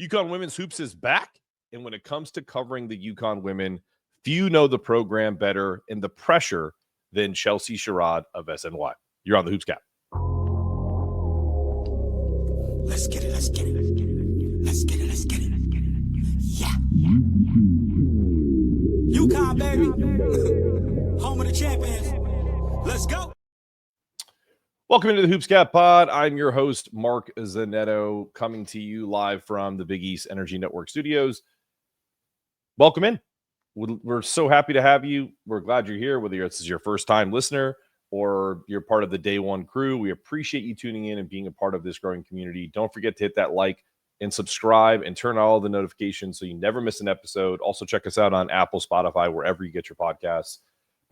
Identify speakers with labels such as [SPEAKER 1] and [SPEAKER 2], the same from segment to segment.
[SPEAKER 1] UConn Women's Hoops is back, and when it comes to covering the UConn women, few know the program better and the pressure than Chelsea Sherrod of SNY. You're on the Hoops Cap.
[SPEAKER 2] Let's get it, let's get it, let's get it, let's get it, let's get it, let's get it. Yeah. UConn, baby. Home of the champions. Let's go.
[SPEAKER 1] Welcome into the Hoops Cap Pod. I'm your host, Mark Zanetto, coming to you live from the Big East Energy Network studios. Welcome in. We're so happy to have you. We're glad you're here, whether this is your first-time listener or you're part of the day one crew. We appreciate you tuning in and being a part of this growing community. Don't forget to hit that like and subscribe and turn on all the notifications so you never miss an episode. Also, check us out on Apple, Spotify, wherever you get your podcasts.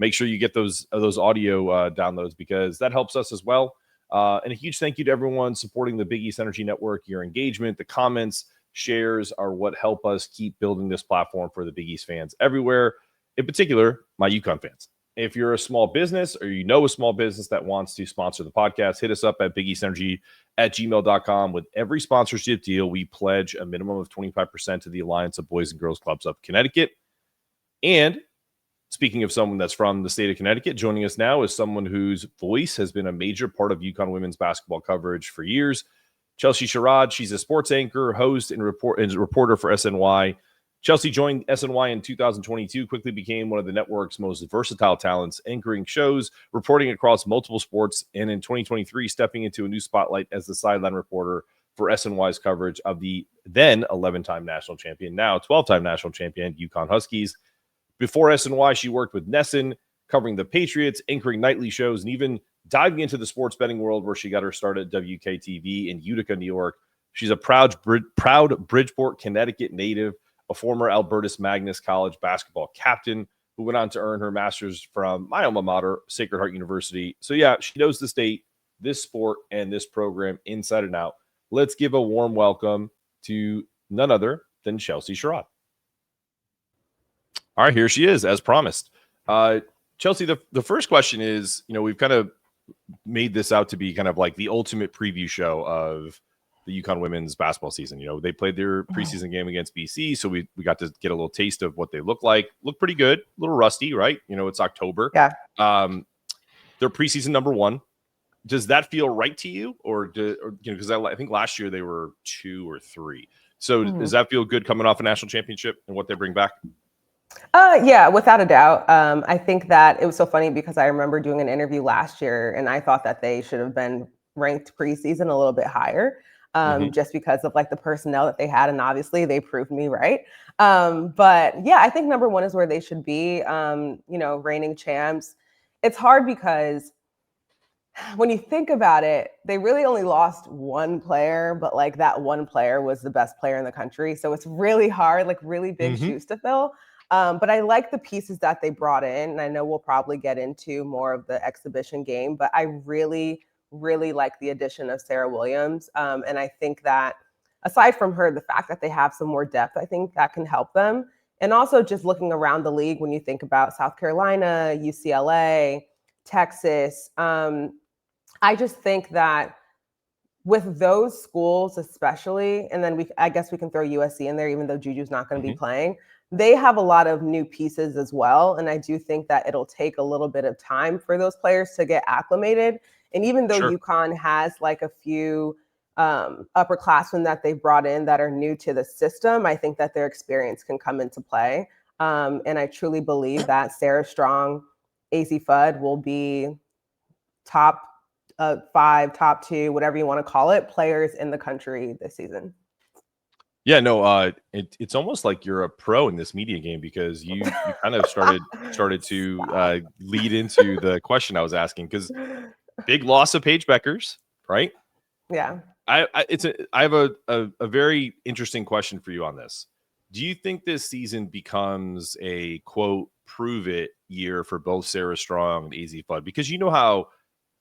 [SPEAKER 1] Make sure you get those audio downloads because that helps us as well. And a huge thank you to everyone supporting the Big East Energy Network. Your engagement, the comments, shares are what help us keep building this platform for the Big East fans everywhere, in particular, my UConn fans. If you're a small business or you know a small business that wants to sponsor the podcast, hit us up at bigeastenergy@gmail.com. With every sponsorship deal, we pledge a minimum of 25% to the Alliance of Boys and Girls Clubs of Connecticut. And speaking of someone that's from the state of Connecticut, joining us now is someone whose voice has been a major part of UConn women's basketball coverage for years. Chelsea Sherrod, she's a sports anchor, host, and reporter for SNY. Chelsea joined SNY in 2022, quickly became one of the network's most versatile talents, anchoring shows, reporting across multiple sports, and in 2023, stepping into a new spotlight as the sideline reporter for SNY's coverage of the then 11-time national champion, now 12-time national champion, UConn Huskies. Before SNY, she worked with Nesson, covering the Patriots, anchoring nightly shows, and even diving into the sports betting world where she got her start at WKTV in Utica, New York. She's a proud Bridgeport, Connecticut native, a former Albertus Magnus College basketball captain who went on to earn her master's from my alma mater, Sacred Heart University. So yeah, she knows the state, this sport, and this program inside and out. Let's give a warm welcome to none other than Chelsea Sherrod. All right, here she is, as promised. Chelsea, the first question is, we've kind of made this out to be kind of like the ultimate preview show of the UConn women's basketball season. They played their preseason game against BC, so we got to get a little taste of what they look like. Look pretty good, a little rusty, right? It's October.
[SPEAKER 3] Yeah.
[SPEAKER 1] They're preseason number one. Does that feel right to you, or because I think last year they were 2 or 3. So does that feel good coming off a national championship and what they bring back?
[SPEAKER 3] Yeah, without a doubt. I think that it was so funny because I remember doing an interview last year and I thought that they should have been ranked preseason a little bit higher, just because of like the personnel that they had. And obviously they proved me right. But yeah, I think number one is where they should be, reigning champs. It's hard because when you think about it, they really only lost one player, but like that one player was the best player in the country. So it's really hard, like really big shoes to fill. But I like the pieces that they brought in. And I know we'll probably get into more of the exhibition game, but I really, really like the addition of Sarah Williams. And I think that aside from her, the fact that they have some more depth, I think that can help them. And also just looking around the league, when you think about South Carolina, UCLA, Texas, I just think that with those schools especially, and then I guess we can throw USC in there, even though Juju's not going to be playing, they have a lot of new pieces as well. And I do think that it'll take a little bit of time for those players to get acclimated. And even though UConn has like a few upperclassmen that they've brought in that are new to the system, I think that their experience can come into play. And I truly believe that Sarah Strong, Azzi Fudd will be top 5, top 2, whatever you want to call it, players in the country this season.
[SPEAKER 1] Yeah, no, it's almost like you're a pro in this media game because you kind of started to lead into the question I was asking, because big loss of Paige Bueckers, right?
[SPEAKER 3] Yeah.
[SPEAKER 1] I have a very interesting question for you on this. Do you think this season becomes a quote prove it year for both Sarah Strong and Azzi Fudd? Because you know how,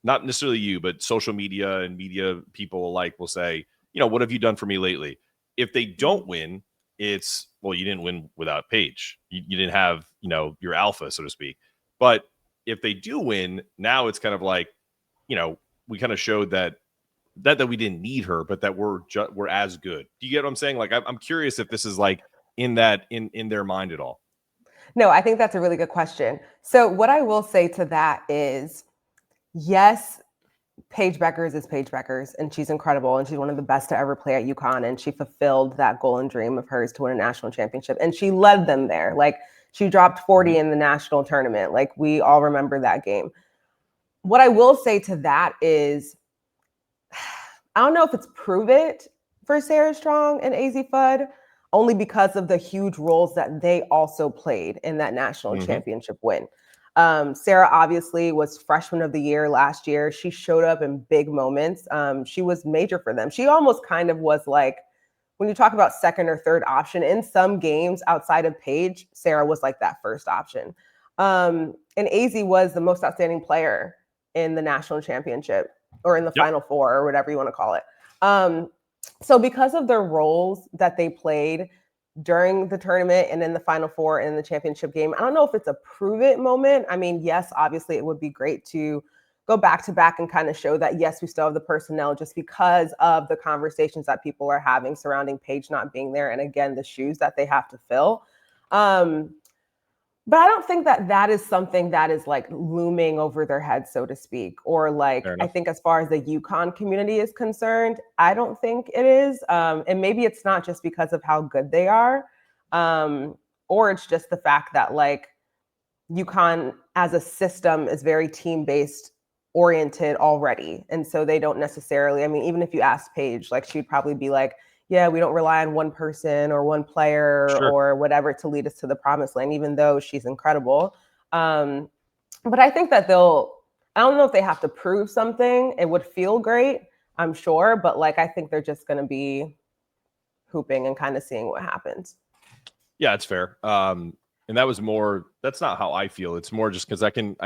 [SPEAKER 1] not necessarily you, but social media and media people alike will say, what have you done for me lately? If they don't win, it's, well, you didn't win without Paige. You didn't have, your alpha, so to speak. But if they do win, now it's kind of like, we kind of showed that that we didn't need her, but that we're as good. Do you get what I'm saying? Like, I'm curious if this is like in their mind at all.
[SPEAKER 3] No, I think that's a really good question. So what I will say to that is, yes, Paige Bueckers is Paige Bueckers, and she's incredible, and she's one of the best to ever play at UConn, and she fulfilled that goal and dream of hers to win a national championship, and she led them there. Like, she dropped 40 in the national tournament. Like, we all remember that game. What I will say to that is, I don't know if it's prove it for Sarah Strong and Azzi Fudd, only because of the huge roles that they also played in that national championship win. Sarah obviously was freshman of the year last year. She showed up in big moments. She was major for them. She almost kind of was like, when you talk about second or third option in some games outside of Paige, Sarah was like that first option. And Azzi was the most outstanding player in the national championship or in the Final Four or whatever you want to call it. So because of their roles that they played during the tournament and in the Final Four and in the championship game, I don't know if it's a prove it moment. I mean, yes, obviously it would be great to go back to back and kind of show that, yes, we still have the personnel just because of the conversations that people are having surrounding Paige not being there. And again, the shoes that they have to fill. But I don't think that is something that is like looming over their heads, so to speak, or like, I think as far as the UConn community is concerned, I don't think it is. And maybe it's not just because of how good they are, or it's just the fact that like UConn as a system is very team-based oriented already. And so they don't necessarily, I mean, even if you ask Paige, like she'd probably be like, yeah, we don't rely on one person or one player or whatever to lead us to the promised land, even though she's incredible. But I think that I don't know if they have to prove something. It would feel great, I'm sure. But like, I think they're just going to be hooping and kind of seeing what happens.
[SPEAKER 1] Yeah, it's fair. And that was more, that's not how I feel. It's more just because I can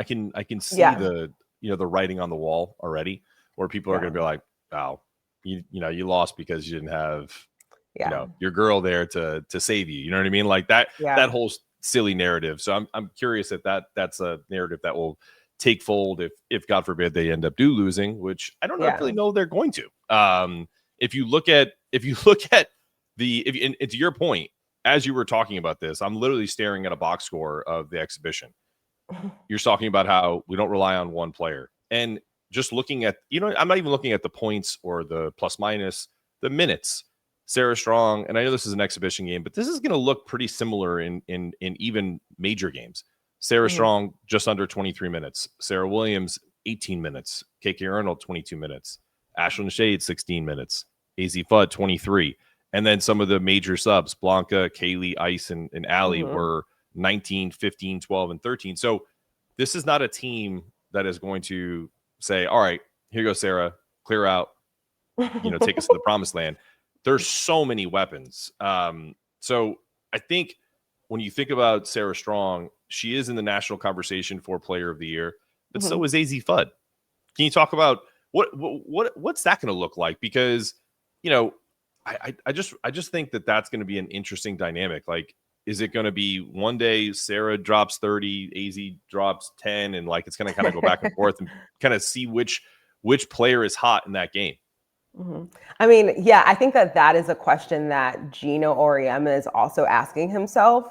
[SPEAKER 1] see the writing on the wall already, where people are going to be like, wow, you lost because you didn't have, your girl there to save you. You know what I mean? Like that whole silly narrative. So I'm curious if that's a narrative that will take fold if God forbid they end up losing, which I don't really know they're going to. If you look at and to your point, as you were talking about this, I'm literally staring at a box score of the exhibition. You're talking about how we don't rely on one player, and just looking at, I'm not even looking at the points or the plus minus, the minutes. Sarah Strong, and I know this is an exhibition game, but this is going to look pretty similar in even major games. Sarah Strong, just under 23 minutes. Sarah Williams, 18 minutes. KK Arnold, 22 minutes. Ashlyn Shade, 16 minutes. Azzi Fudd, 23. And then some of the major subs, Blanca, Kaylee, Ice, and Allie were 19, 15, 12, and 13. So this is not a team that is going to say, all right, here goes Sarah, clear out, take us to the promised land. There's so many weapons. So I think when you think about Sarah Strong, she is in the national conversation for Player of the Year, but so is Azzi Fudd. Can you talk about what's that going to look like? Because, I just think that's going to be an interesting dynamic. Like, is it going to be one day Sarah drops 30, Azzi drops 10, and like it's going to kind of go back and forth and kind of see which player is hot in that game?
[SPEAKER 3] I mean, yeah, I think that is a question that Geno Auriemma is also asking himself.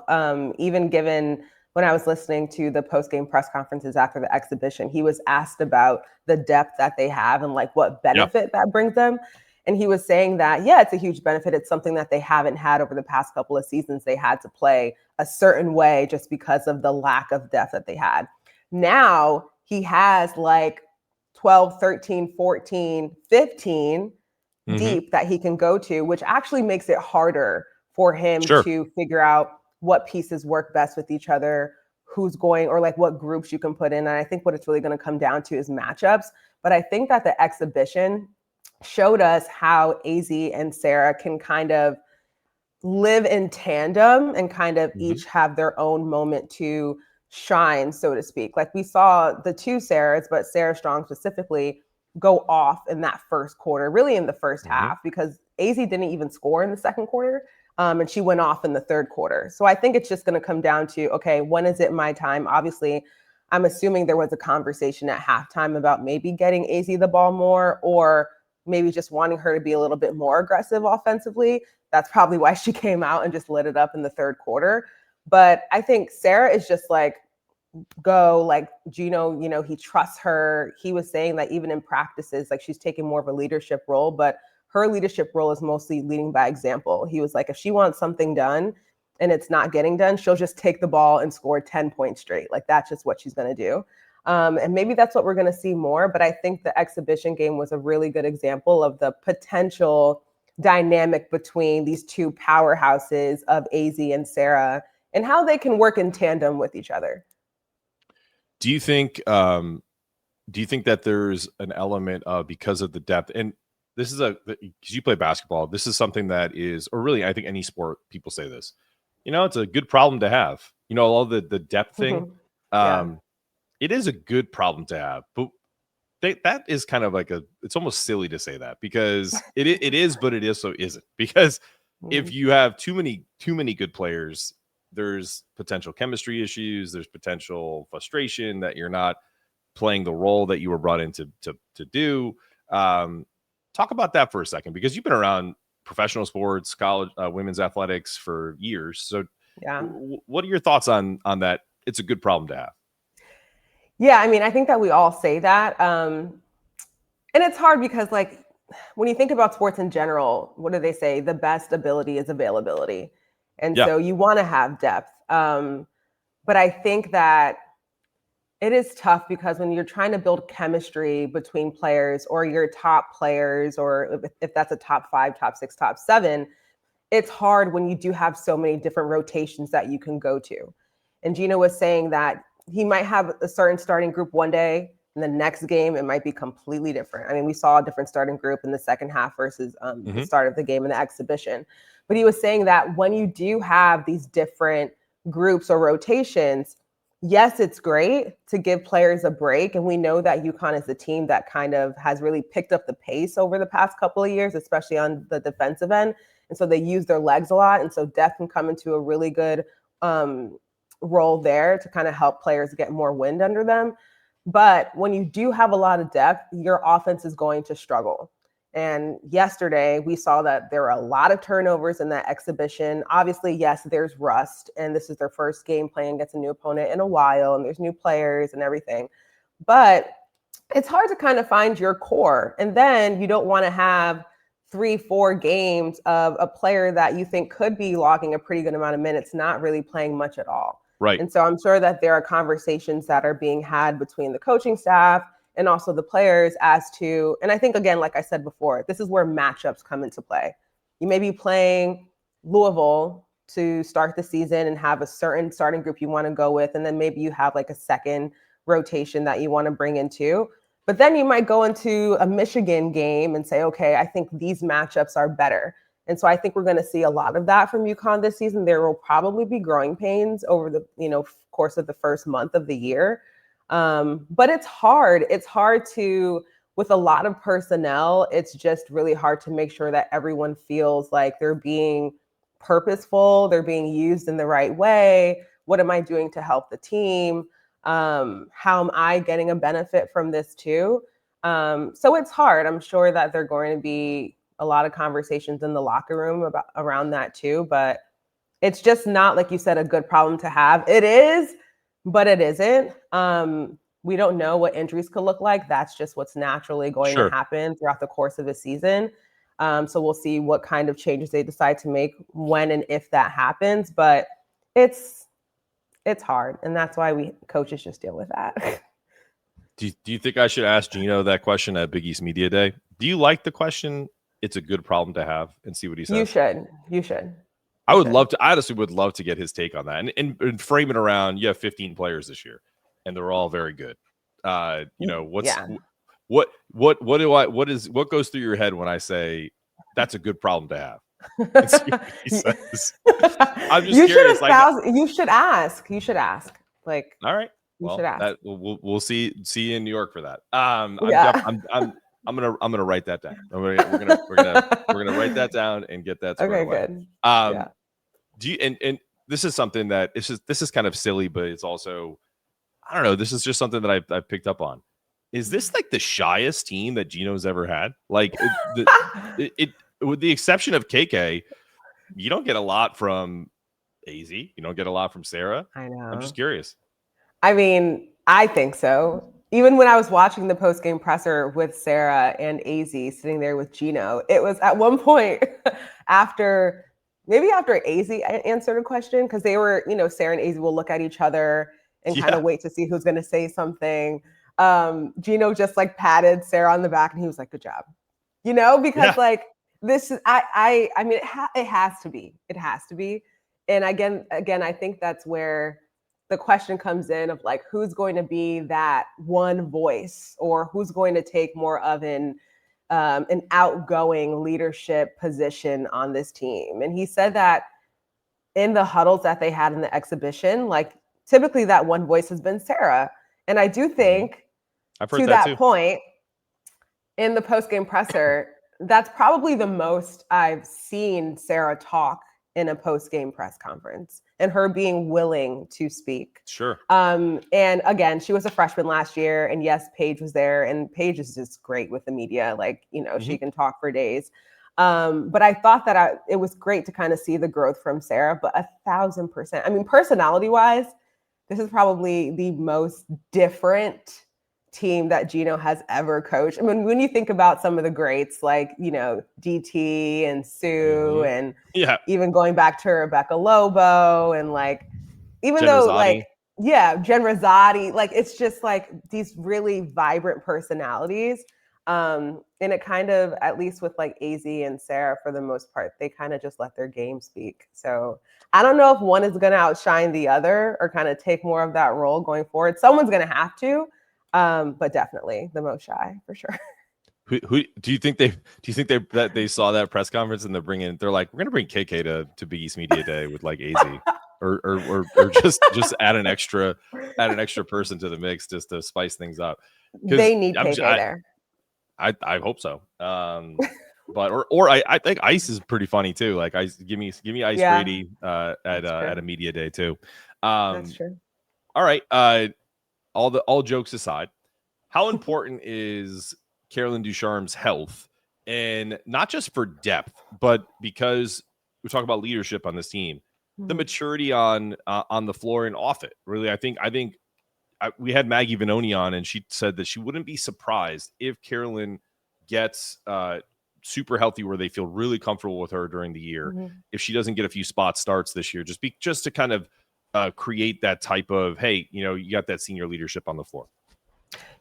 [SPEAKER 3] Even given when I was listening to the post-game press conferences after the exhibition, he was asked about the depth that they have and like what benefit that brings them. And he was saying that, it's a huge benefit. It's something that they haven't had over the past couple of seasons. They had to play a certain way just because of the lack of depth that they had. Now he has like 12, 13, 14, 15 deep that he can go to, which actually makes it harder for him to figure out what pieces work best with each other, who's going, or like what groups you can put in. And I think what it's really going to come down to is matchups. But I think that the exhibition showed us how Azzi and Sarah can kind of live in tandem and kind of each have their own moment to shine, so to speak. Like we saw the two Sarahs, but Sarah Strong specifically, go off in that first quarter, really in the first half, because Azzi didn't even score in the second quarter. And she went off in the third quarter. So I think it's just going to come down to, okay, when is it my time? Obviously, I'm assuming there was a conversation at halftime about maybe getting Azzi the ball more, or maybe just wanting her to be a little bit more aggressive offensively. That's probably why she came out and just lit it up in the third quarter. But I think Sarah is just like, go, like Gino, he trusts her. He was saying that even in practices, like she's taking more of a leadership role, but her leadership role is mostly leading by example. He was like, if she wants something done and it's not getting done, she'll just take the ball and score 10 points straight. Like that's just what she's going to do. And maybe that's what we're going to see more. But I think the exhibition game was a really good example of the potential dynamic between these two powerhouses of Azzi and Sarah and how they can work in tandem with each other.
[SPEAKER 1] Do you think that there's an element of, because of the depth, and this is because you play basketball, this is something that is, or really I think any sport, people say this, it's a good problem to have, all the depth thing. It is a good problem to have, but that is kind of like it's almost silly to say that, because it is, but it is so isn't, because if you have too many good players, there's potential chemistry issues, there's potential frustration that you're not playing the role that you were brought in to do. Talk about that for a second, because you've been around professional sports, college, women's athletics for years. So what are your thoughts on that? It's a good problem to have.
[SPEAKER 3] Yeah, I mean, I think that we all say that. And it's hard because, like, when you think about sports in general, what do they say? The best ability is availability. And so you want to have depth. But I think that it is tough because when you're trying to build chemistry between players or your top players, or if that's a top 5, top 6, top 7, it's hard when you do have so many different rotations that you can go to. And Gino was saying that he might have a certain starting group one day, and the next game it might be completely different. I mean, we saw a different starting group in the second half versus the start of the game in the exhibition. But he was saying that when you do have these different groups or rotations, yes, it's great to give players a break. And we know that UConn is a team that kind of has really picked up the pace over the past couple of years, especially on the defensive end. And so they use their legs a lot. And so depth can come into a really good role there to kind of help players get more wind under them. But when you do have a lot of depth, your offense is going to struggle. And yesterday we saw that there were a lot of turnovers in that exhibition. Obviously, yes, there's rust, and this is their first game playing against a new opponent in a while, and there's new players and everything. But it's hard to kind of find your core. And then you don't want to have 3-4 games of a player that you think could be logging a pretty good amount of minutes, not really playing much at all.
[SPEAKER 1] Right.
[SPEAKER 3] And so I'm sure that there are conversations that are being had between the coaching staff and also the players as to, and I think, again, like I said before, this is where matchups come into play. You may be playing Louisville to start the season and have a certain starting group you want to go with, and then maybe you have like a second rotation that you want to bring into. But then you might go into a Michigan game and say, okay, I think these matchups are better. And so I think we're going to see a lot of that from UConn this season. There will probably be growing pains over the course of the first month of the year. But it's hard. It's hard to, with a lot of personnel, it's just really hard to make sure that everyone feels like they're being purposeful, they're being used in the right way. What am I doing to help the team? How am I getting a benefit from this too? So it's hard. I'm sure that there are going to be a lot of conversations in the locker room around that too, but it's just not, like you said, a good problem to have. It is, but it isn't. We don't know what injuries could look like. That's just what's naturally going to happen throughout the course of the season. So we'll see what kind of changes they decide to make when and if that happens. But it's hard, and that's why we coaches just deal with that.
[SPEAKER 1] Do you think I should ask Gino that question at Big East Media Day? Do you like the question? It's a good problem to have, and see what he says.
[SPEAKER 3] You should.
[SPEAKER 1] I would love to. I honestly would love to get his take on that, and frame it around. You have 15 players this year, and they're all very good. What goes through your head when I say that's a good problem to have? He says. I'm just curious.
[SPEAKER 3] You should ask. Like,
[SPEAKER 1] all right.
[SPEAKER 3] You should ask.
[SPEAKER 1] We'll see you in New York for that. I'm gonna write that down. We're gonna write that down and get that squared away.
[SPEAKER 3] Good.
[SPEAKER 1] Do you and this is something that this is kind of silly, but it's also, I don't know, this is just something that I picked up on. is this like the shyest team that Gino's ever had? Like with the exception of KK, you don't get a lot from Azzi. You don't get a lot from Sarah.
[SPEAKER 3] I know.
[SPEAKER 1] I'm just curious.
[SPEAKER 3] I mean, I think so. Even when I was watching the post-game presser with Sarah and Azzi sitting there with Gino, it was at one point after Azzi answered a question, because they were, Sarah and Azzi will look at each other and kind of wait to see who's going to say something. Gino just like patted Sarah on the back and he was like, good job. Because like this is, I mean, it has to be. It has to be. And again, I think that's where the question comes in of like, who's going to be that one voice, or who's going to take more of an outgoing leadership position on this team. And he said that in the huddles that they had in the exhibition, like typically that one voice has been Sarah. And I do think to that point in the post-game presser, that's probably the most I've seen Sarah talk in a post-game press conference, and her being willing to speak.
[SPEAKER 1] Sure.
[SPEAKER 3] And again, she was a freshman last year, and yes, Paige was there, and Paige is just great with the media. Like, she can talk for days. But I thought that it was great to kind of see the growth from Sarah, but 1,000%. I mean, personality-wise, this is probably the most different team that Gino has ever coached. I mean, when you think about some of the greats like, DT and Sue and even going back to Rebecca Lobo and like, even
[SPEAKER 1] Jen
[SPEAKER 3] though
[SPEAKER 1] Rosati.
[SPEAKER 3] like, Jen Rosati, like it's just like these really vibrant personalities. And it kind of, at least with like Azzi and Sarah, for the most part, they kind of just let their game speak. So I don't know if one is going to outshine the other or kind of take more of that role going forward. Someone's going to have to. But definitely the most shy for sure.
[SPEAKER 1] Who do you think that they saw that press conference and they're like, we're gonna bring KK to Big East Media Day with like Azzi or just add an extra person to the mix just to spice things up.
[SPEAKER 3] They need KK there.
[SPEAKER 1] I hope so. But I think Ice is pretty funny too. Like give me Ice Brady at a media day too.
[SPEAKER 3] That's true.
[SPEAKER 1] All right. All jokes aside, how important is Carolyn Ducharme's health, and not just for depth, but because we talk about leadership on this team, the maturity on the floor and off it. Really, I think we had Maggie Vanoni on, and she said that she wouldn't be surprised if Carolyn gets super healthy, where they feel really comfortable with her during the year. If she doesn't get a few spot starts this year, just to kind of create that type of, hey, you got that senior leadership on the floor.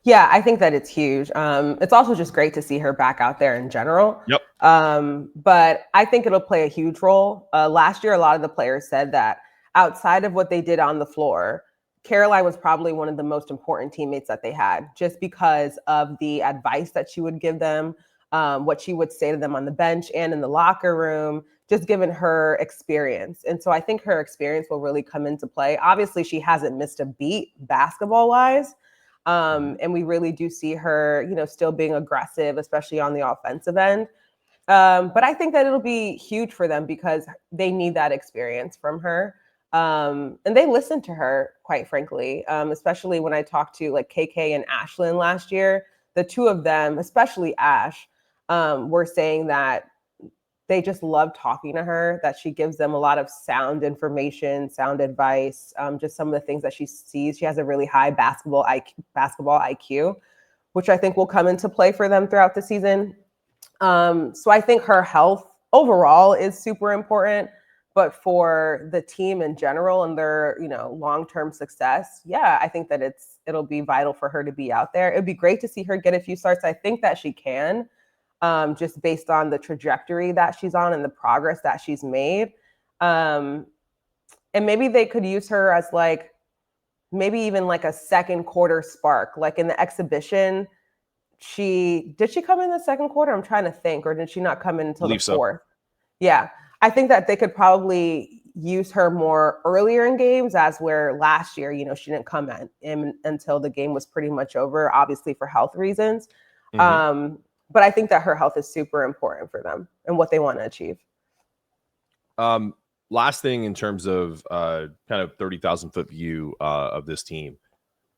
[SPEAKER 3] Yeah, I think that it's huge. It's also just great to see her back out there in general.
[SPEAKER 1] Yep.
[SPEAKER 3] But I think it'll play a huge role. Last year, a lot of the players said that outside of what they did on the floor, Caroline was probably one of the most important teammates that they had, just because of the advice that she would give them, what she would say to them on the bench and in the locker room, just given her experience. And so I think her experience will really come into play. Obviously, she hasn't missed a beat basketball-wise. And we really do see her, still being aggressive, especially on the offensive end. But I think that it'll be huge for them because they need that experience from her. And they listened to her, quite frankly, especially when I talked to like KK and Ashlyn last year. The two of them, especially Ash, were saying that they just love talking to her, that she gives them a lot of sound information, sound advice, just some of the things that she sees. She has a really high basketball IQ, which I think will come into play for them throughout the season. So I think her health overall is super important, but for the team in general and their, long-term success, I think that it'll be vital for her to be out there. It'd be great to see her get a few starts. I think that she can. Just based on the trajectory that she's on and the progress that she's made. And maybe they could use her as maybe even like a second quarter spark. Like in the exhibition, did she come in the second quarter? I'm trying to think, or did she not come in until the fourth? Yeah, I think that they could probably use her more earlier in games, as where last year, she didn't come in until the game was pretty much over, obviously for health reasons. But I think that her health is super important for them and what they want to achieve.
[SPEAKER 1] Last thing in terms of kind of 30,000 foot view of this team,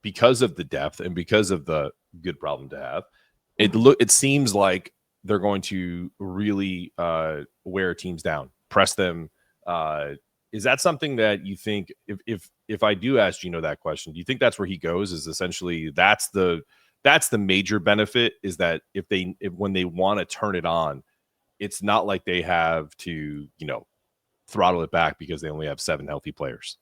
[SPEAKER 1] because of the depth and because of the good problem to have. It seems like they're going to really wear teams down, press them. Is that something that you think, if I do ask Gino that question, do you think that's where he goes? Is essentially that's the major benefit, is that when they want to turn it on, it's not like they have to, throttle it back because they only have 7 healthy players.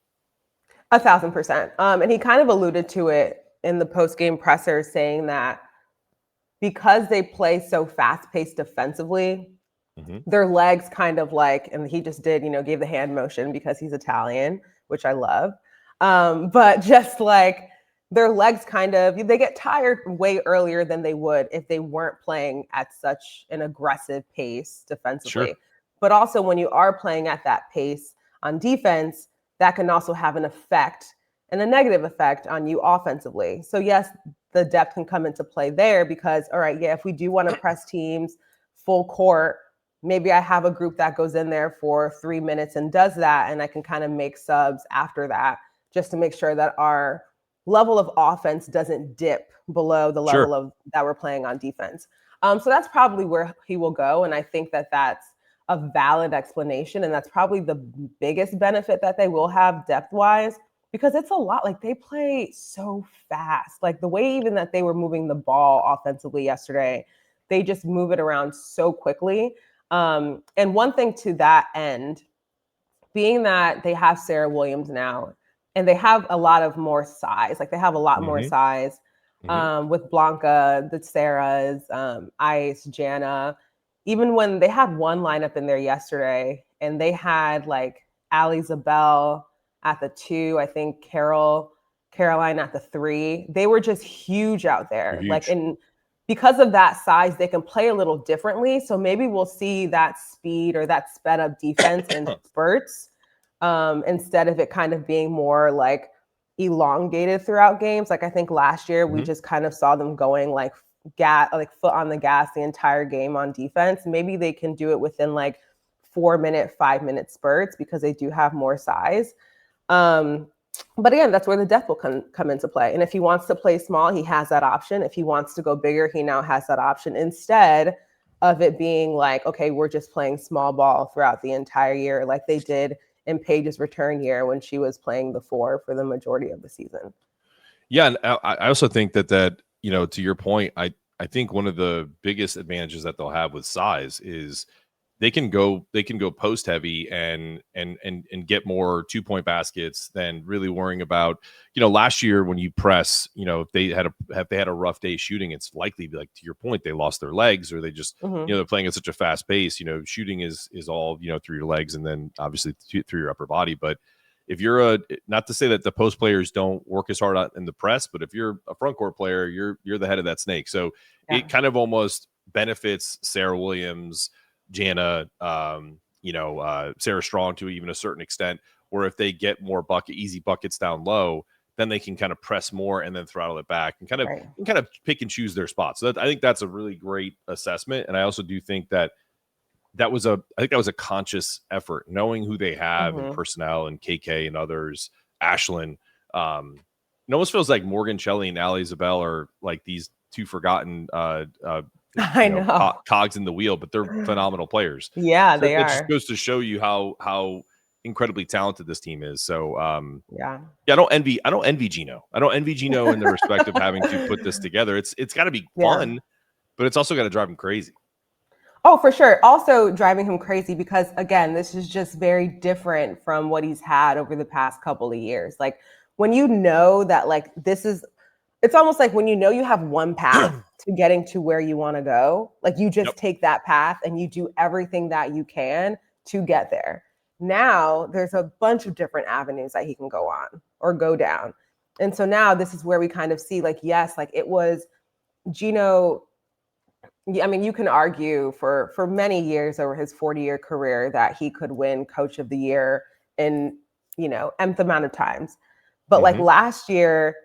[SPEAKER 3] 1,000%. And he kind of alluded to it in the post-game presser, saying that because they play so fast-paced defensively, their legs kind of like, and he just did, gave the hand motion because he's Italian, which I love. But just like their legs they get tired way earlier than they would if they weren't playing at such an aggressive pace defensively. Sure. But also when you are playing at that pace on defense, that can also have an effect and a negative effect on you offensively. So yes, the depth can come into play there because, all right, yeah, if we do want to press teams full court, maybe I have a group that goes in there for 3 minutes and does that, and I can kind of make subs after that just to make sure that our level of offense doesn't dip below the level of that we're playing on defense. So that's probably where he will go, and I think that that's a valid explanation, and that's probably the biggest benefit that they will have depth-wise, because it's a lot. Like, they play so fast. Like, the way even that they were moving the ball offensively yesterday, they just move it around so quickly. And one thing to that end, being that they have Sarah Williams now, and they have a lot of more size. Like, they have a lot more size with Blanca, the Sarahs, Ice, Jana. Even when they had one lineup in there yesterday, and they had like Ali Zabel at the 2, I think Caroline at the 3. They were just huge out there. Like, and because of that size, they can play a little differently. So maybe we'll see that speed or that sped up defense in spurts, instead of it kind of being more like elongated throughout games. Like, I think last year we just kind of saw them going like foot on the gas the entire game on defense. Maybe they can do it within like 4-minute, 5-minute spurts because they do have more size. But again, that's where the depth will come into play. And if he wants to play small, he has that option. If he wants to go bigger, he now has that option, instead of it being like, okay, we're just playing small ball throughout the entire year, like they did in Paige's return year when she was playing the 4 for the majority of the season.
[SPEAKER 1] Yeah, and I also think that to your point, I think one of the biggest advantages that they'll have with size is they can go post heavy and get more 2-point baskets than really worrying about, last year when you press, if they had a rough day shooting, it's likely, like to your point, they lost their legs, or they just they're playing at such a fast pace. Shooting is all through your legs and then obviously through your upper body. But if you're not to say that the post players don't work as hard in the press, but if you're a front court player, you're the head of that snake. So it kind of almost benefits Sarah Williams, Jana, Sarah Strong to even a certain extent, where if they get more easy buckets down low, then they can kind of press more and then throttle it back and kind of pick and choose their spots. So I think that's a really great assessment. And I also do think that was a conscious effort, knowing who they have in personnel and KK and others, Ashlyn. It almost feels like Morgan Shelley and Ali Zabel are like these 2 forgotten
[SPEAKER 3] I know
[SPEAKER 1] cogs in the wheel, but they're phenomenal players.
[SPEAKER 3] Yeah,
[SPEAKER 1] so
[SPEAKER 3] they are.
[SPEAKER 1] It just goes to show you how incredibly talented this team is. So
[SPEAKER 3] yeah,
[SPEAKER 1] I don't envy Gino. I don't envy Gino in the respect of having to put this together. It's got to be fun, but it's also got to drive him crazy.
[SPEAKER 3] Oh, for sure. Also driving him crazy because, again, this is just very different from what he's had over the past couple of years. Like, when that, like, it's almost like when you have one path to getting to where you want to go, like, you just take that path and you do everything that you can to get there. Now there's a bunch of different avenues that he can go on or go down. And so now this is where we kind of see, like, yes, like, it was Gino. I mean, you can argue for many years over his 40-year career that he could win Coach of the Year in, nth amount of times. But like last year,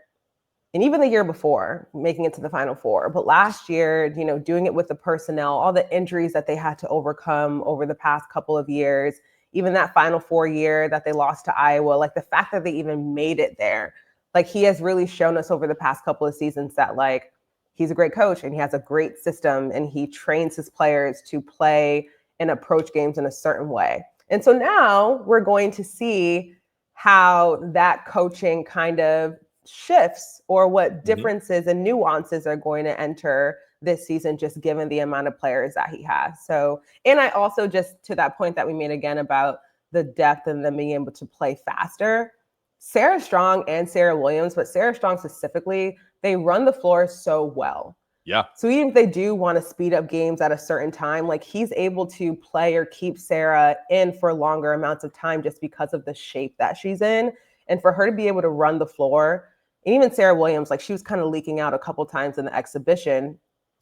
[SPEAKER 3] and even the year before, making it to the Final Four, but last year, doing it with the personnel, all the injuries that they had to overcome over the past couple of years, even that Final Four year that they lost to Iowa, like the fact that they even made it there, like he has really shown us over the past couple of seasons that, like, he's a great coach and he has a great system and he trains his players to play and approach games in a certain way. And so now we're going to see how that coaching kind of shifts, or what differences and nuances are going to enter this season, just given the amount of players that he has. So, and I also, just to that point that we made again about the depth and them being able to play faster, Sarah Strong and Sarah Williams, but Sarah Strong specifically, they run the floor so well.
[SPEAKER 1] Yeah.
[SPEAKER 3] So even if they do want to speed up games at a certain time, like he's able to play or keep Sarah in for longer amounts of time just because of the shape that she's in. And for her to be able to run the floor, and even Sarah Williams, like she was kind of leaking out a couple times in the exhibition,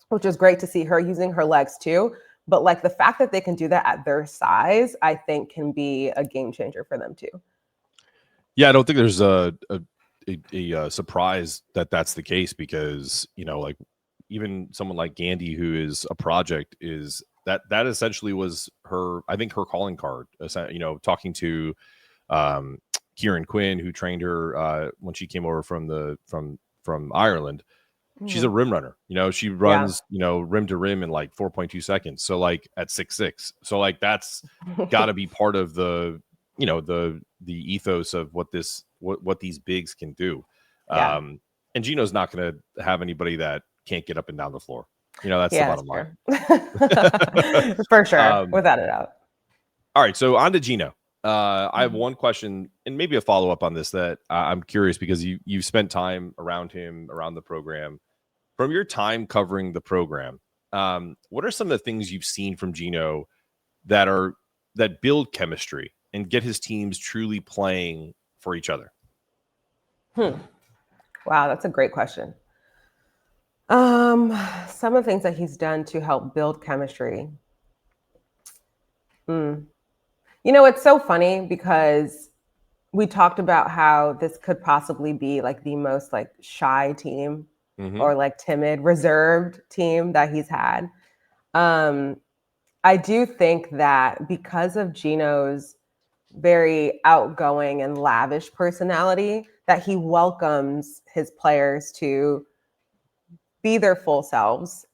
[SPEAKER 3] which was great to see her using her legs too. But like the fact that they can do that at their size, I think can be a game changer for them too.
[SPEAKER 1] Yeah, I don't think there's a surprise that that's the case, because, you know, like even someone like Gandy, who is a project, is that essentially was her, I think, her calling card, you know, talking to Kieran Quinn, who trained her when she came over from Ireland. She's a rim runner. You know, she runs, you know, rim to rim in like 4.2 seconds. So like at 6'6". So like that's got to be part of the, you know, the ethos of what these bigs can do.
[SPEAKER 3] Yeah.
[SPEAKER 1] And Gino's not going to have anybody that can't get up and down the floor. You know, that's the bottom line.
[SPEAKER 3] For sure. Without a doubt.
[SPEAKER 1] All right. So on to Gino. I have one question and maybe a follow-up on this that I'm curious, because you've spent time around him, around the program. From your time covering the program, what are some of the things you've seen from Gino that build chemistry and get his teams truly playing for each other?
[SPEAKER 3] Wow, that's a great question. Some of the things that he's done to help build chemistry. You know, it's so funny because we talked about how this could possibly be like the most like shy team or like timid, reserved team that he's had. I do think that because of Gino's very outgoing and lavish personality, that he welcomes his players to be their full selves.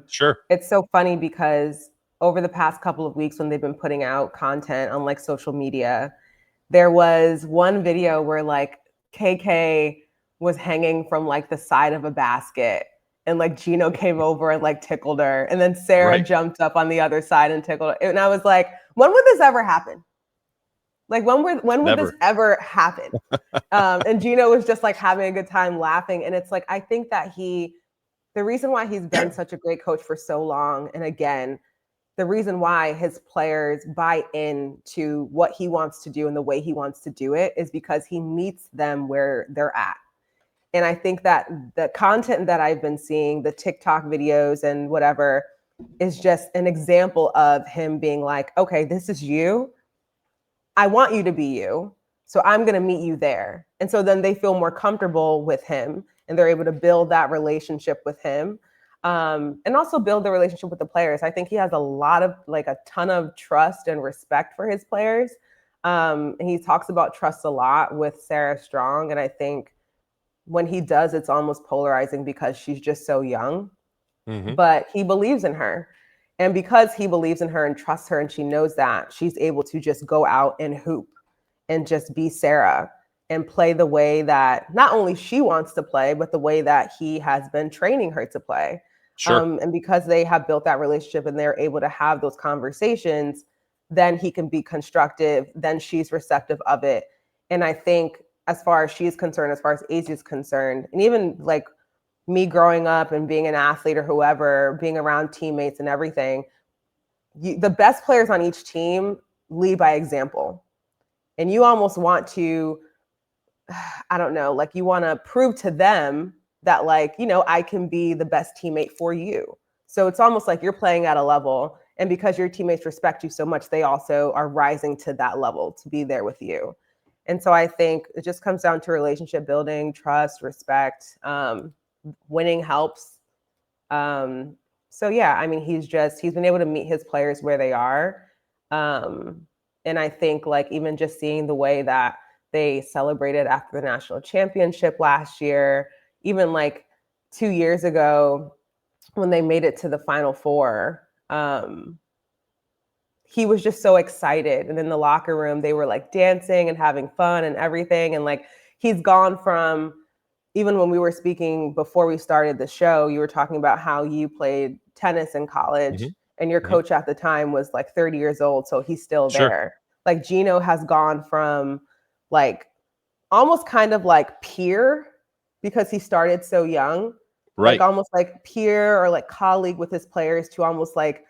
[SPEAKER 1] Sure.
[SPEAKER 3] It's so funny because over the past couple of weeks when they've been putting out content on like social media, there was one video where like KK was hanging from like the side of a basket, and like Gino came over and like tickled her, and then Sarah jumped up on the other side and tickled her. And I was like, when would this ever happen? Like when would this ever happen? And Gino was just like having a good time laughing. And it's like, I think that the reason why he's been such a great coach for so long, and again, the reason why his players buy into what he wants to do and the way he wants to do it, is because he meets them where they're at. And I think that the content that I've been seeing, the TikTok videos and whatever, is just an example of him being like, okay, this is you. I want you to be you. So I'm going to meet you there. And so then they feel more comfortable with him and they're able to build that relationship with him. And also build the relationship with the players. I think he has a ton of trust and respect for his players. And he talks about trust a lot with Sarah Strong. And I think when he does, it's almost polarizing because she's just so young, but he believes in her. And because he believes in her and trusts her and she knows that, she's able to just go out and hoop and just be Sarah and play the way that not only she wants to play, but the way that he has been training her to play.
[SPEAKER 1] Sure.
[SPEAKER 3] And because they have built that relationship and they're able to have those conversations, then he can be constructive, then she's receptive of it. And I think as far as she's concerned, as far as Azzi is concerned, and even like me growing up and being an athlete or whoever, being around teammates and everything, the best players on each team lead by example. And you almost want to, I don't know, like you want to prove to them that like, you know, I can be the best teammate for you. So it's almost like you're playing at a level, and because your teammates respect you so much, they also are rising to that level to be there with you. And so I think it just comes down to relationship building, trust, respect. Winning helps. So yeah, I mean, he's been able to meet his players where they are. And I think like even just seeing the way that they celebrated after the national championship last year, even like 2 years ago when they made it to the Final Four, he was just so excited. And in the locker room, they were like dancing and having fun and everything. And like, he's gone from, even when we were speaking before we started the show, you were talking about how you played tennis in college and your coach at the time was like 30 years old. So he's still there. Like Gino has gone from like almost kind of like peer, because he started so young, like almost like peer or like colleague with his players, to almost like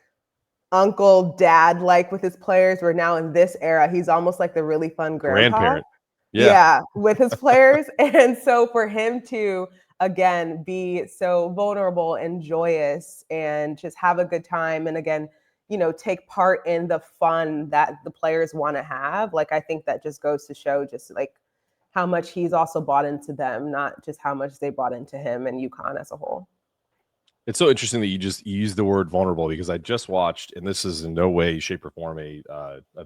[SPEAKER 3] uncle, dad, like with his players. Where now in this era, he's almost like the really fun grandparent. Yeah, with his players. And so for him to, again, be so vulnerable and joyous and just have a good time, and again, you know, take part in the fun that the players want to have, like, I think that just goes to show just like how much he's also bought into them, not just how much they bought into him and UConn as a whole. It's
[SPEAKER 1] so interesting that you used the word vulnerable, because I just watched, and this is in no way, shape, or form a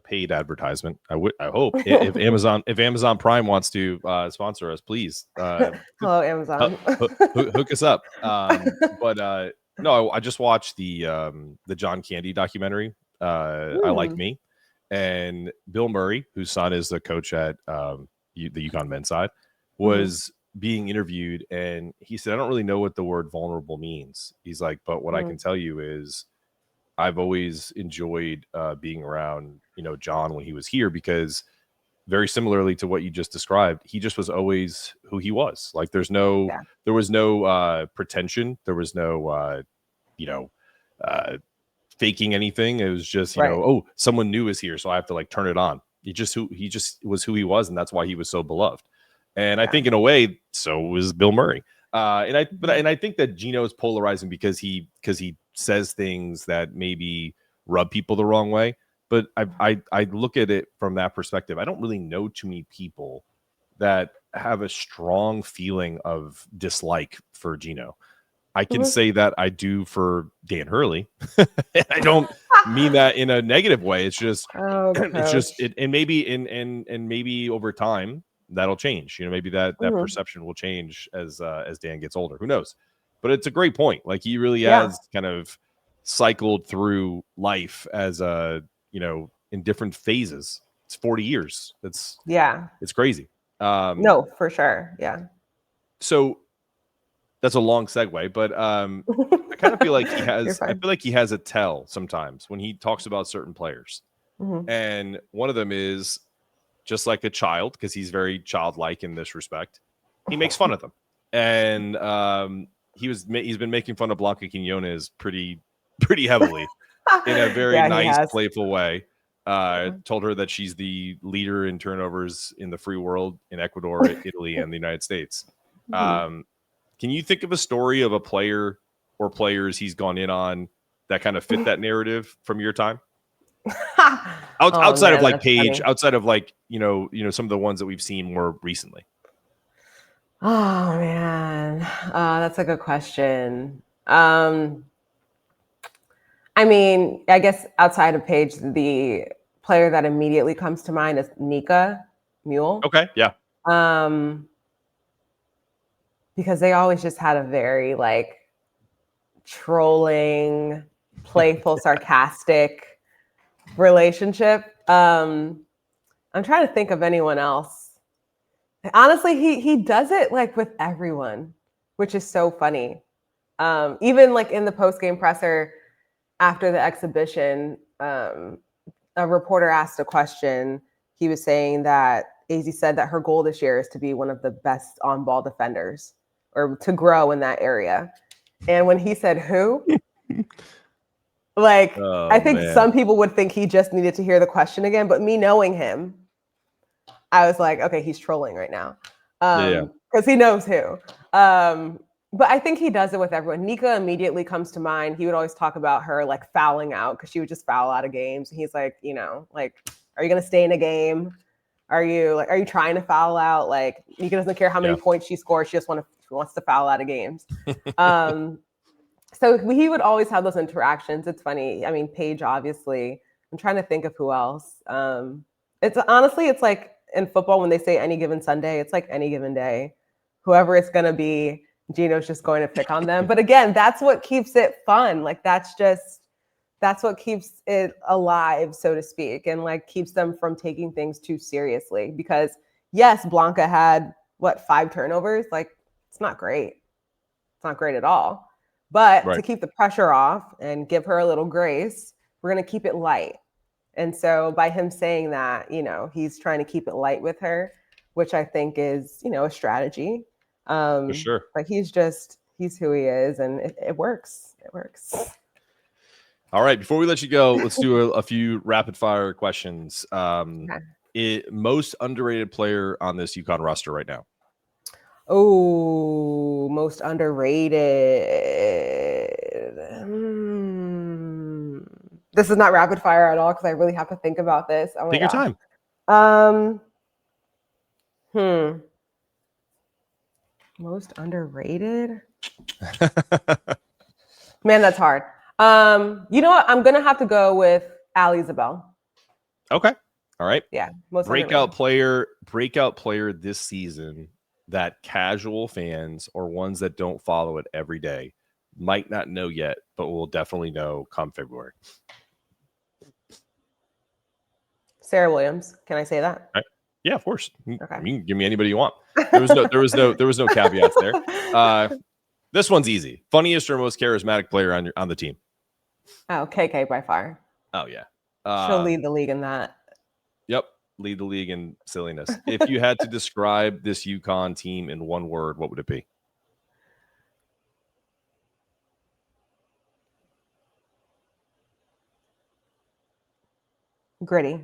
[SPEAKER 1] paid advertisement. I hope if Amazon Prime wants to sponsor us, please.
[SPEAKER 3] Hello, Amazon.
[SPEAKER 1] Hook us up. But no, I just watched the John Candy documentary. I Like Me, and Bill Murray, whose son is the coach at the UConn men's side, was being interviewed, and he said, I don't really know what the word vulnerable means. He's like, but what I can tell you is I've always enjoyed being around, you know, John when he was here, because very similarly to what you just described, he just was always who he was. Like there was no pretension. There was no, faking anything. It was just, you know, oh, someone new is here, so I have to like turn it on. He just was who he was, and that's why he was so beloved. And I think in a way, so was Bill Murray. And I think that Gino is polarizing because he says things that maybe rub people the wrong way. But I look at it from that perspective. I don't really know too many people that have a strong feeling of dislike for Gino. I can say that I do for Dan Hurley. I don't mean that in a negative way. It's just, and maybe over time that'll change. You know, maybe that perception will change as Dan gets older. Who knows? But it's a great point. Like he really has kind of cycled through life as in different phases. It's 40 years. It's crazy.
[SPEAKER 3] No, for sure. Yeah.
[SPEAKER 1] So that's a long segue, but I kind of feel like he has a tell sometimes when he talks about certain players. And one of them is, just like a child, because he's very childlike in this respect, he makes fun of them. And he's been making fun of Blanca Quiñones pretty heavily in a very nice, playful way. Told her that she's the leader in turnovers in the free world in Ecuador, Italy, and the United States. Can you think of a story of a player or players he's gone in on that kind of fit that narrative from your time? Outside of like Paige, funny. Outside of like, you know, some of the ones that we've seen more recently.
[SPEAKER 3] Oh man, that's a good question. I mean, I guess outside of Paige, the player that immediately comes to mind is Nika Mule.
[SPEAKER 1] Okay, yeah.
[SPEAKER 3] Because they always just had a very like trolling, playful, sarcastic relationship. I'm trying to think of anyone else. Honestly, he does it like with everyone, which is so funny. Even like in the post-game presser after the exhibition, a reporter asked a question. He was saying that Azzi said that her goal this year is to be one of the best on-ball defenders, or to grow in that area. And when he said who, like, I think some people would think he just needed to hear the question again, but me knowing him, I was like, okay, he's trolling right now. Because he knows who. But I think he does it with everyone. Nika immediately comes to mind. He would always talk about her like fouling out, because she would just foul out of games. And he's like, you know, like, are you going to stay in a game? Are you trying to foul out? Like, Nika doesn't care how many points she scores. She just wants to foul out of games. So he would always have those interactions. It's funny. I mean, Paige, obviously. I'm trying to think of who else. It's like in football when they say any given Sunday, it's like any given day. Whoever it's going to be, Gino's just going to pick on them. But again, that's what keeps it fun. Like that's what keeps it alive, so to speak, and like keeps them from taking things too seriously. Because yes, Blanca had 5 turnovers. Like it's not great. It's not great at all. But to keep the pressure off and give her a little grace, we're going to keep it light. And so by him saying that, he's trying to keep it light with her, which I think is, a strategy.
[SPEAKER 1] For sure.
[SPEAKER 3] But he's who he is, and it works. It works.
[SPEAKER 1] All right. Before we let you go, let's do a few rapid fire questions. Most underrated player on this UConn roster right now?
[SPEAKER 3] Oh, most underrated. This is not rapid fire at all because I really have to think about this. Oh my
[SPEAKER 1] Take your time.
[SPEAKER 3] Most underrated? Man, that's hard. You know what? I'm gonna have to go with Ali Isabel.
[SPEAKER 1] Okay. All right.
[SPEAKER 3] Yeah. Most
[SPEAKER 1] breakout player this season that casual fans or ones that don't follow it every day might not know yet, but will definitely know come February.
[SPEAKER 3] Sarah Williams. Can I say that?
[SPEAKER 1] Right. Yeah, of course.
[SPEAKER 3] Okay.
[SPEAKER 1] You can give me anybody you want. There was no caveats there. This one's easy. Funniest or most charismatic player on the team?
[SPEAKER 3] Oh, KK by far.
[SPEAKER 1] Oh yeah.
[SPEAKER 3] She'll lead the league in that.
[SPEAKER 1] Yep. Lead the league in silliness. If you had to describe this UConn team in one word, what would it be?
[SPEAKER 3] Gritty.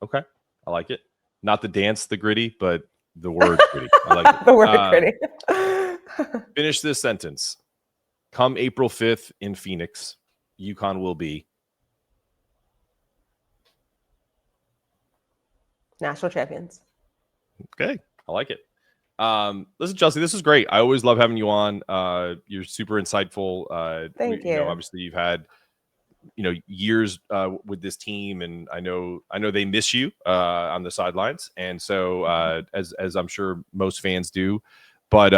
[SPEAKER 1] Okay. I like it. Not the dance, the gritty, but the word gritty. I like it.
[SPEAKER 3] The word gritty.
[SPEAKER 1] Finish this sentence. Come April 5th in Phoenix, UConn will be
[SPEAKER 3] national champions.
[SPEAKER 1] Okay. I like it. Listen, Chelsea, this is great. I always love having you on. You're super insightful.
[SPEAKER 3] Thank you.
[SPEAKER 1] Obviously you've had, years with this team, and I know they miss you on the sidelines. And so as I'm sure most fans do, but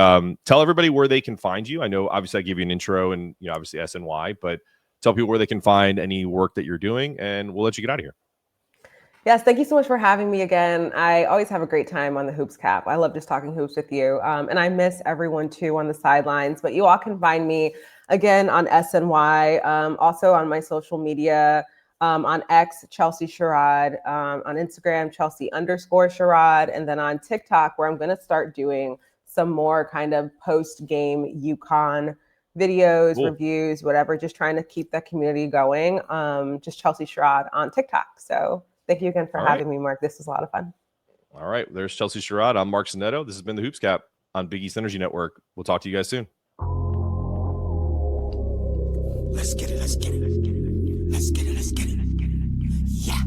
[SPEAKER 1] tell everybody where they can find you. I know obviously I gave you an intro and obviously SNY, but tell people where they can find any work that you're doing, and we'll let you get out of here.
[SPEAKER 3] Yes, thank you so much for having me again. I always have a great time on the Hoops Cap. I love just talking hoops with you. And I miss everyone too on the sidelines, but you all can find me again on SNY, also on my social media, on X, Chelsea Sherrod, on Instagram, Chelsea_Sherrod, and then on TikTok, where I'm going to start doing some more kind of post-game UConn videos, reviews, whatever, just trying to keep that community going. Just Chelsea Sherrod on TikTok. So thank you again for having me, Mark. This was a lot of fun.
[SPEAKER 1] All right. There's Chelsea Sherrod. I'm Mark Zanetto. This has been the Hoops Cap on Big East Energy Network. We'll talk to you guys soon.
[SPEAKER 2] Let's get it. Let's get it. Let's get it. Let's get it. Yeah.